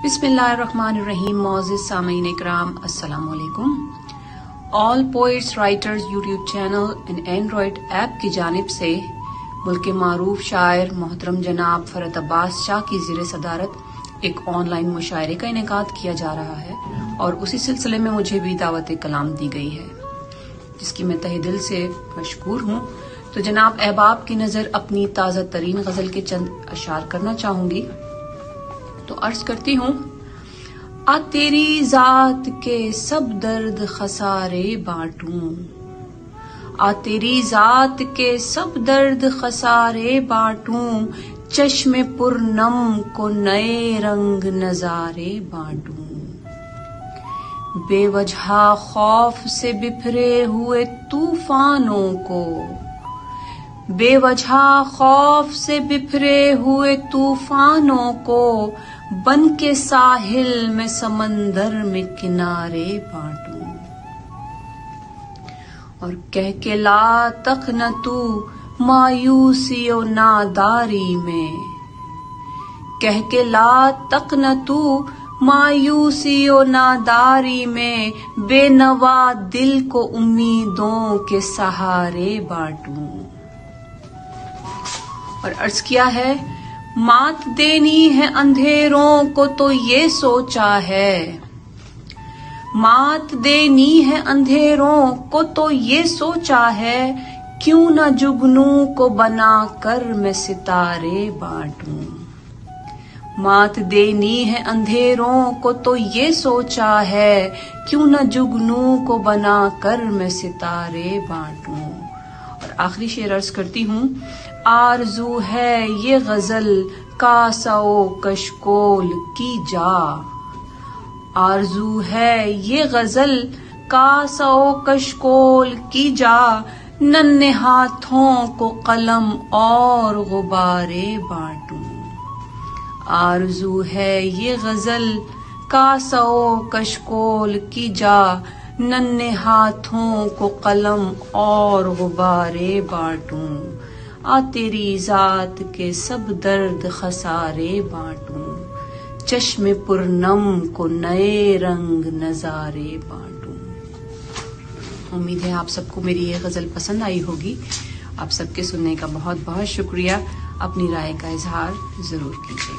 बिस्मिल्लाहिर्रहमानिर्रहीम। मौज़िज़ सामीन इकराम, अस्सलाम वालेकुम। All poets writers YouTube channel and Android app की जानिब से मुल्क के मारूफ शायर मोहतरम जनाब फरत अब्बास शाह की ज़ेर सदारत एक ऑनलाइन मुशायरे का इनेकाद किया जा रहा है और उसी सिलसिले में मुझे भी दावत कलाम दी गई है, जिसकी मैं तहे दिल से मशकूर हूँ। तो जनाब अहबाब की नजर अपनी ताज़ा तरीन गजल के चंद अशार करना चाहूंगी। तो अर्ज करती हूँ, आ तेरी जात के सब दर्द खसारे बांटूं, आ तेरी जात के सब दर्द खसारे बांटूं, चश्मे पुरनम को नए रंग नजारे बांटूं। बेवजह खौफ से बिफरे हुए तूफानों को, बेवजह खौफ से बिफरे हुए तूफानों को, बन के साहिल में समंदर में किनारे बांटूं। और कह के ला तक न तू मायूसी और नादारी में, कह के ला तक न तू मायूसी और नादारी में, बेनवा दिल को उम्मीदों के सहारे बांटूं। और अर्ज किया है, मात देनी है अंधेरों को तो ये सोचा है, मात देनी है अंधेरों को तो ये सोचा है, क्यों न जुगनू को बनाकर मैं सितारे बांटूं। मात देनी है अंधेरों को तो ये सोचा है, क्यों न जुगनू को बनाकर मैं सितारे बांटूं। और आखिरी शेर अर्ज करती हूँ, आरज़ू है ये गजल कासओ कशकोल की जा, आरज़ू है ये गजल कासओ कशकोल की जा, नन्हे हाथों को कलम और गुब्बारे बांटूं। आरज़ू है ये गजल कासओ कशकोल की जा, नन्हे हाथों को कलम और गुब्बारे बांटूं। आ तेरी जात के सब दर्द खसारे बांटूं, चश्मे पुरनम को नए रंग नजारे बांटूं। उम्मीद है आप सबको मेरी ये गजल पसंद आई होगी। आप सबके सुनने का बहुत बहुत शुक्रिया। अपनी राय का इजहार जरूर कीजिए।